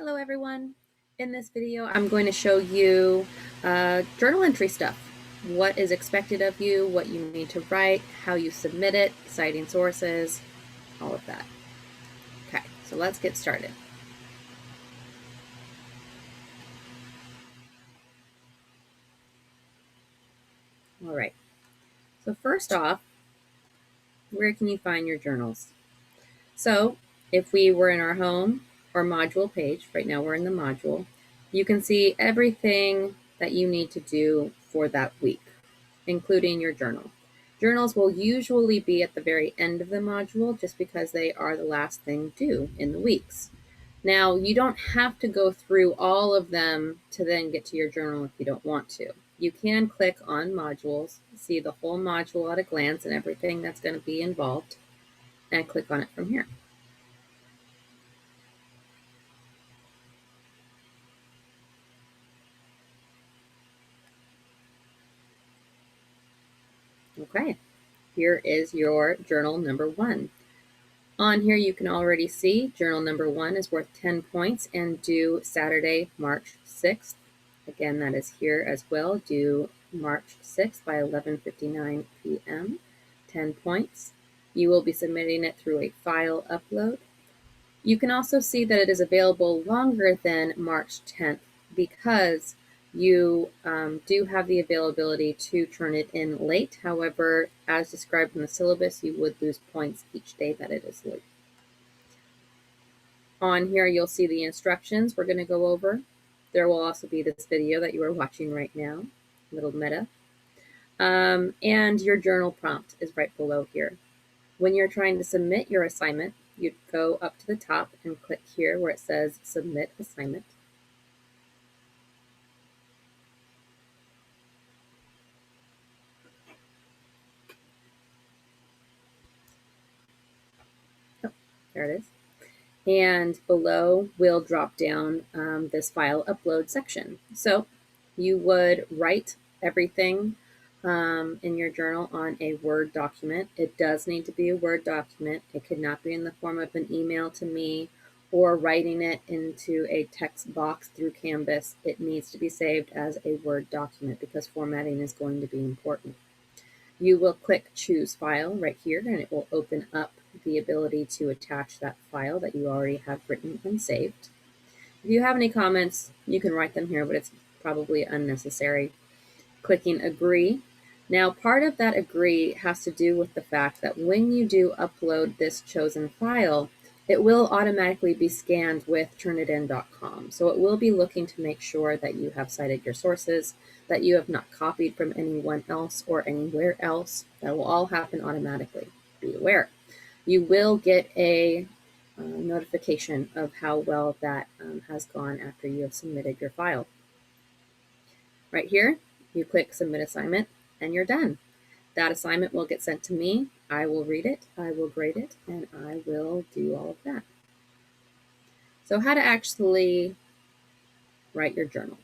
Hello everyone. In this video, I'm going to show you journal entry stuff. What is expected of you, what you need to write, how you submit it, citing sources, all of that. Okay, so let's get started. All right, so first off, where can you find your journals? So if we were in our home or module page, right now we're in the module, you can see everything that you need to do for that week, including your journal. Journals will usually be at the very end of the module just because they are the last thing due in the weeks. Now, you don't have to go through all of them to then get to your journal if you don't want to. You can click on modules, see the whole module at a glance and everything that's going to be involved, and click on it from here. Okay, here is your journal number 1. On here you can already see journal number 1 is worth 10 points and due Saturday, March 6th. Again, that is here as well, due March 6th by 11:59 p.m. 10 points. You will be submitting it through a file upload. You can also see that it is available longer than March 10th because you do have the availability to turn it in late. However, as described in the syllabus, you would lose points each day that it is late. On here, you'll see the instructions we're going to go over. There will also be this video that you are watching right now, little meta. And your journal prompt is right below here. When you're trying to submit your assignment, you'd go up to the top and click here where it says Submit Assignment. Oh, there it is. And below will drop down this file upload section. So you would write everything in your journal on a Word document. It does need to be a Word document. It could not be in the form of an email to me or writing it into a text box through Canvas. It needs to be saved as a Word document because formatting is going to be important. You will click Choose File right here, and it will open up the ability to attach that file that you already have written and saved. If you have any comments, you can write them here, but it's probably unnecessary. Clicking Agree. Now, part of that agree has to do with the fact that when you do upload this chosen file, it will automatically be scanned with turnitin.com. So it will be looking to make sure that you have cited your sources, that you have not copied from anyone else or anywhere else. That will all happen automatically. Be aware. You will get a notification of how well that has gone after you have submitted your file. Right here, you click Submit Assignment, and you're done. That assignment will get sent to me. I will read it, I will grade it, and I will do all of that. So how to actually write your journal.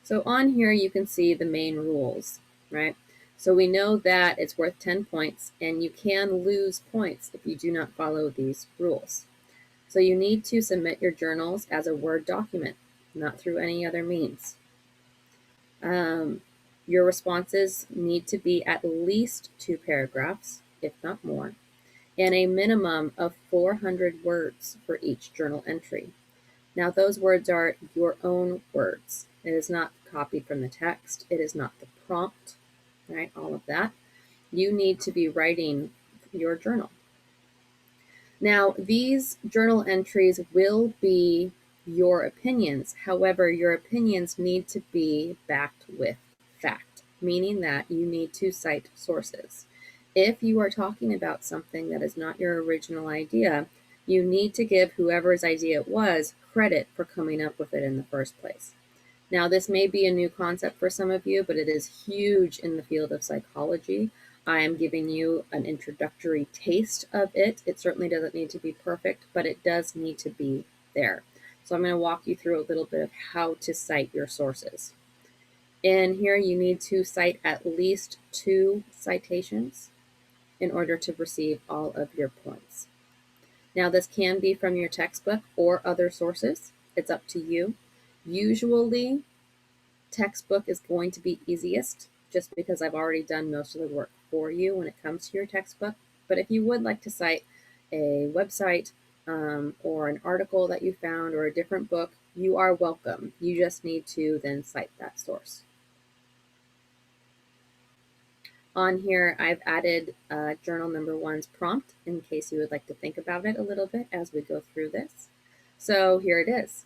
So on here, you can see the main rules, right? So we know that it's worth 10 points, and you can lose points if you do not follow these rules. So you need to submit your journals as a Word document, not through any other means. Your responses need to be at least 2 paragraphs, if not more, and a minimum of 400 words for each journal entry. Now, those words are your own words. It is not copied from the text. It is not the prompt, right? All of that. You need to be writing your journal. Now, these journal entries will be your opinions. However, your opinions need to be backed with fact, meaning that you need to cite sources. If you are talking about something that is not your original idea, you need to give whoever's idea it was credit for coming up with it in the first place. Now, this may be a new concept for some of you, but it is huge in the field of psychology. I am giving you an introductory taste of it. It certainly doesn't need to be perfect, but it does need to be there. So I'm going to walk you through a little bit of how to cite your sources. In here, you need to cite at least 2 citations in order to receive all of your points. Now, this can be from your textbook or other sources. It's up to you. Usually, textbook is going to be easiest just because I've already done most of the work for you when it comes to your textbook. But if you would like to cite a website or an article that you found or a different book, you are welcome. You just need to then cite that source. On here, I've added journal number one's prompt in case you would like to think about it a little bit as we go through this. So here it is.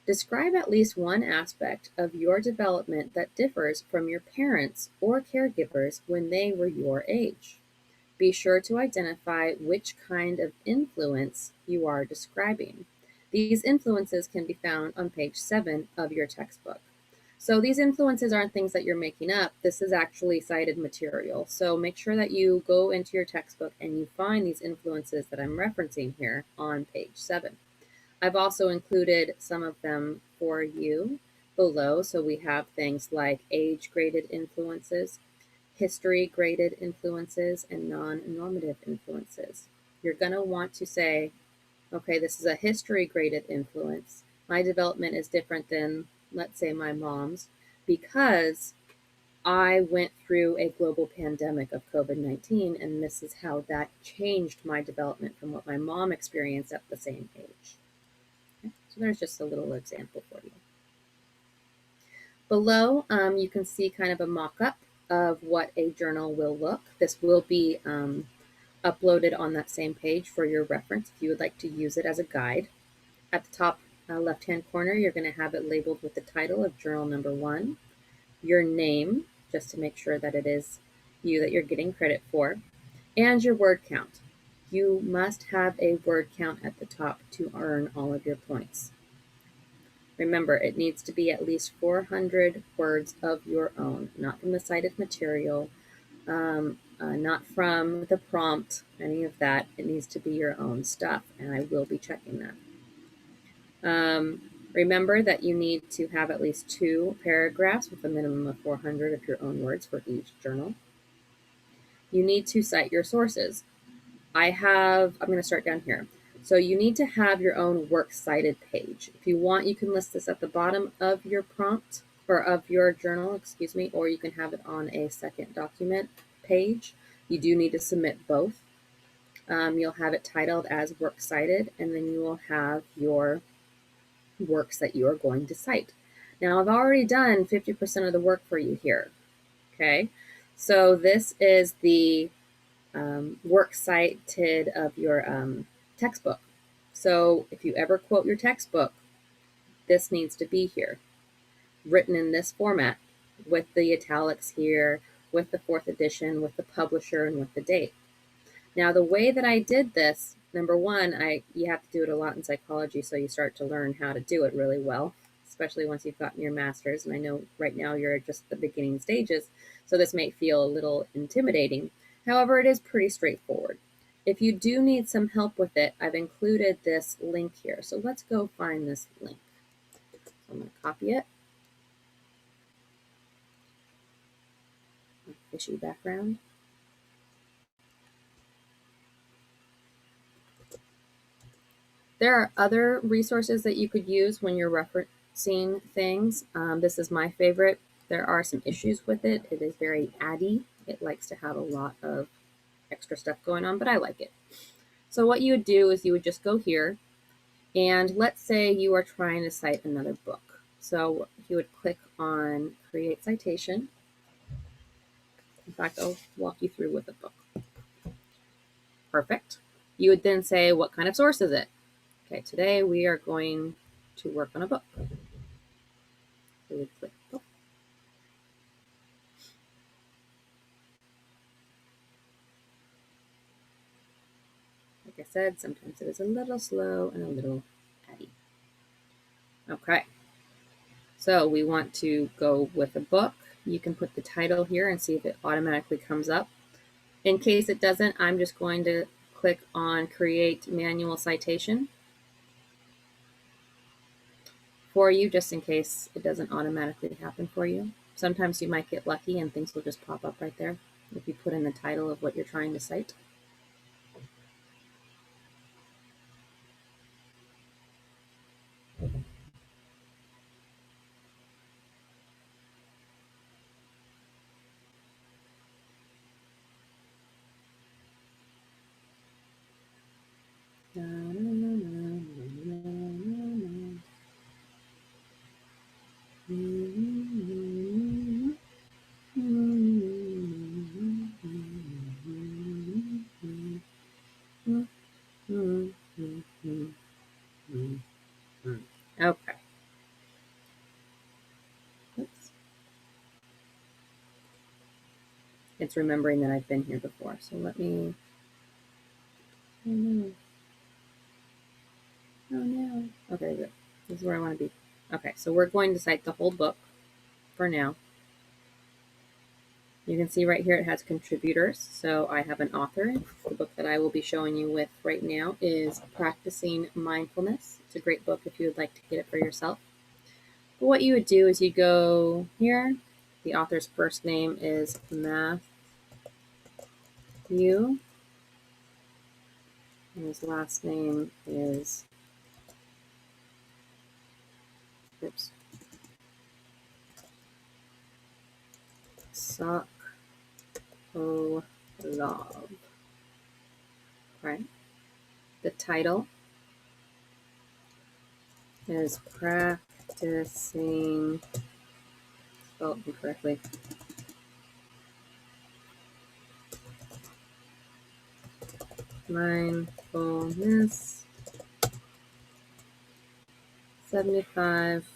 Describe at least one aspect of your development that differs from your parents or caregivers when they were your age. Be sure to identify which kind of influence you are describing. These influences can be found on page 7 of your textbook. So these influences aren't things that you're making up. This is actually cited material. So make sure that you go into your textbook and you find these influences that I'm referencing here on page 7. I've also included some of them for you below. So we have things like age-graded influences, history-graded influences, and non-normative influences. You're going to want to say, okay, this is a history-graded influence. My development is different than, let's say, my mom's because I went through a global pandemic of COVID-19, and this is how that changed my development from what my mom experienced at the same age. So there's just a little example for you. Below, you can see kind of a mock-up of what a journal will look. This will be uploaded on that same page for your reference if you would like to use it as a guide. At the top left-hand corner, you're going to have it labeled with the title of journal number 1, your name, just to make sure that it is you that you're getting credit for, and your word count. You must have a word count at the top to earn all of your points. Remember, it needs to be at least 400 words of your own, not from the cited material, not from the prompt, any of that. It needs to be your own stuff, and I will be checking that. Remember that you need to have at least 2 paragraphs with a minimum of 400 of your own words for each journal. You need to cite your sources. I'm going to start down here. So you need to have your own works cited page. If you want, you can list this at the bottom of your prompt or of your journal, or you can have it on a second document page. You do need to submit both. You'll have it titled as works cited, and then you will have your works that you are going to cite. Now, I've already done 50% of the work for you here. Okay, so this is the works cited of your textbook. So if you ever quote your textbook, this needs to be here, written in this format, with the italics here, with the 4th edition, with the publisher, and with the date. Now, the way that I did this, number one, you have to do it a lot in psychology, so you start to learn how to do it really well, especially once you've gotten your master's. And I know right now you're just at the beginning stages, so this may feel a little intimidating. However, it is pretty straightforward. If you do need some help with it, I've included this link here. So let's go find this link. So I'm going to copy it. Fishy background. There are other resources that you could use when you're referencing things. This is my favorite. There are some issues with it. It is very addy. It likes to have a lot of extra stuff going on, but I like it. So what you would do is you would just go here, and let's say you are trying to cite another book. So you would click on Create Citation. In fact, I'll walk you through with the book. Perfect. You would then say, what kind of source is it? Okay, today we are going to work on a book. So we click book. Like I said, sometimes it is a little slow and a little patty. Okay, so we want to go with a book. You can put the title here and see if it automatically comes up. In case it doesn't, I'm just going to click on Create Manual Citation for you, just in case it doesn't automatically happen for you. Sometimes you might get lucky and things will just pop up right there if you put in the title of what you're trying to cite. Okay. Oops. It's remembering that I've been here before. So let me. Oh no. Oh no. Okay, good. This is where I want to be. Okay, so we're going to cite the whole book for now. You can see right here it has contributors. So I have an author. The book that I will be showing you with right now is Practicing Mindfulness. It's a great book if you would like to get it for yourself. But what you would do is you go here. The author's first name is Matthew, and his last name is, oops, Sokolov. Right. The title is Practicing, spelled incorrectly, Mindfulness 75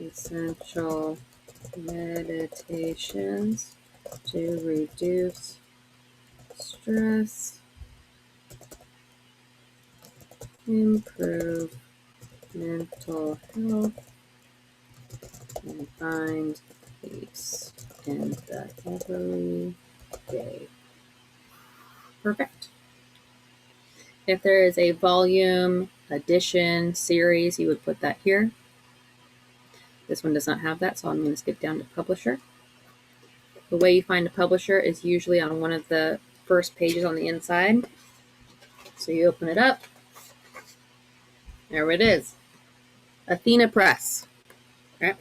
Essential Meditations to Reduce Stress, Improve Mental Health, and find peace in the everyday. Perfect. If there is a volume, edition, series, you would put that here. This one does not have that, so I'm going to skip down to publisher. The way you find a publisher is usually on one of the first pages on the inside. So you open it up. There it is. Athena Press. Okay.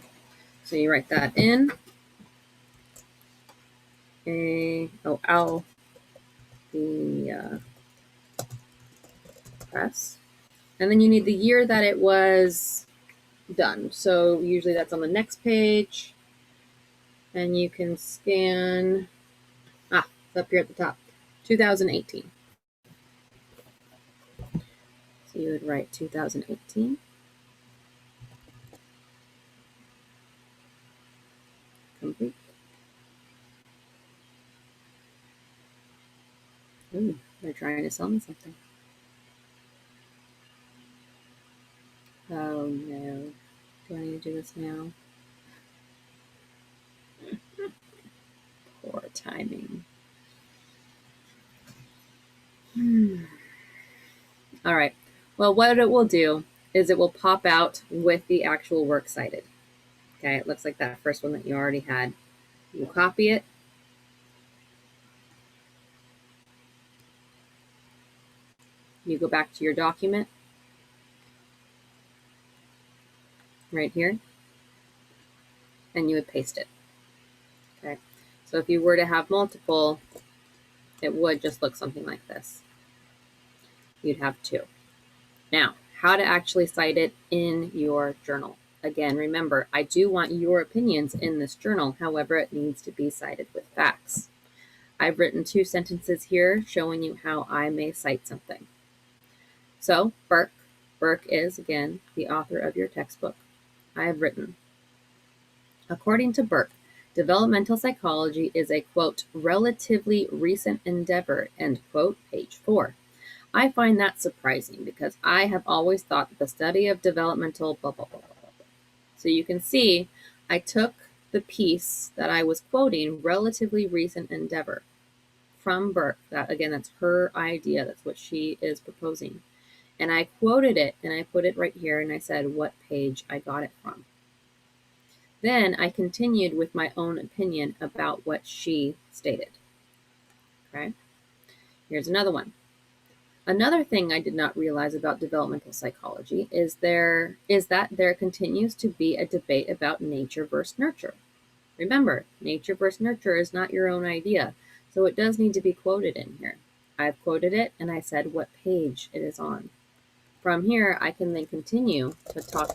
So you write that in. The press. And then you need the year that it was done. So usually that's on the next page. And you can scan, it's up here at the top, 2018. So you would write 2018. Complete. Ooh, they're trying to sell me something. Oh no. Do I need to do this now? Poor timing. All right. Well, what it will do is it will pop out with the actual work cited. Okay, it looks like that first one that you already had. You copy it. You go back to your document right here, and you would paste it. Okay, so if you were to have multiple, it would just look something like this. You'd have two. Now, how to actually cite it in your journal. Again, remember, I do want your opinions in this journal. However, it needs to be cited with facts. I've written 2 sentences here showing you how I may cite something. So, Burke is, again, the author of your textbook. I have written, according to Burke, developmental psychology is a, quote, relatively recent endeavor, end quote, page 4. I find that surprising because I have always thought that the study of developmental blah, blah, blah, blah, blah. So you can see I took the piece that I was quoting, relatively recent endeavor, from Burke. That, again, that's her idea. That's what she is proposing. And I quoted it, and I put it right here, and I said what page I got it from. Then I continued with my own opinion about what she stated. Okay, here's another one. Another thing I did not realize about developmental psychology is that there continues to be a debate about nature versus nurture. Remember, nature versus nurture is not your own idea, so it does need to be quoted in here. I've quoted it and I said what page it is on. From here, I can then continue to talk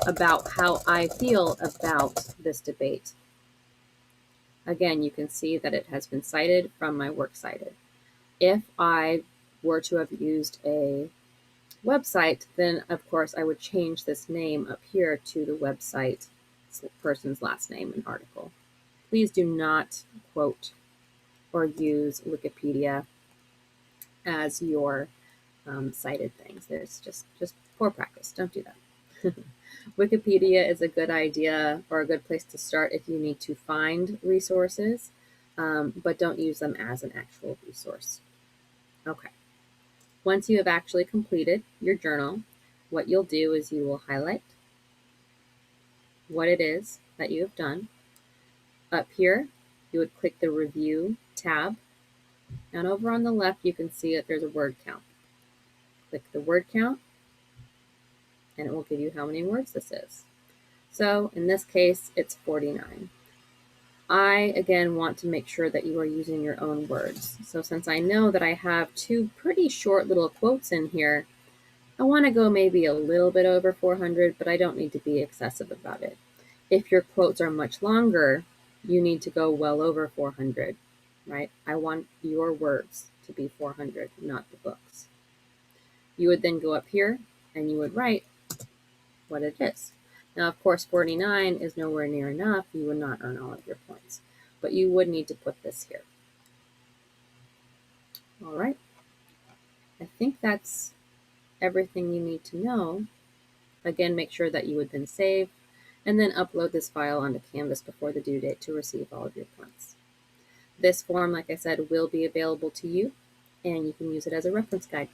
about how I feel about this debate. Again, you can see that it has been cited from my works cited. If I were to have used a website, then of course I would change this name up here to the website person's last name and article. Please do not quote or use Wikipedia as your cited things. There's just poor practice. Don't do that. Wikipedia is a good idea or a good place to start if you need to find resources, but don't use them as an actual resource. Okay. Once you have actually completed your journal, what you'll do is you will highlight what it is that you have done. Up here, you would click the Review tab, and over on the left, you can see that there's a word count. Click the word count, and it will give you how many words this is. So in this case, it's 49. I, again, want to make sure that you are using your own words. So since I know that I have two pretty short little quotes in here, I want to go maybe a little bit over 400, but I don't need to be excessive about it. If your quotes are much longer, you need to go well over 400, right? I want your words to be 400, not the book's. You would then go up here and you would write what it is. Now, of course, 49 is nowhere near enough. You would not earn all of your points, but you would need to put this here. All right. I think that's everything you need to know. Again, make sure that you would then save and then upload this file onto Canvas before the due date to receive all of your points. This form, like I said, will be available to you, and you can use it as a reference guide.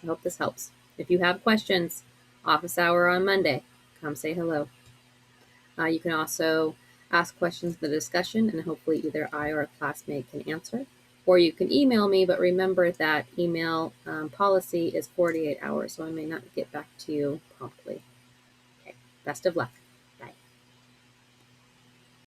I hope this helps. If you have questions, office hour on Monday, come say hello. You can also ask questions in the discussion, and hopefully either I or a classmate can answer. Or you can email me, but remember that email policy is 48 hours, so I may not get back to you promptly. Okay, best of luck.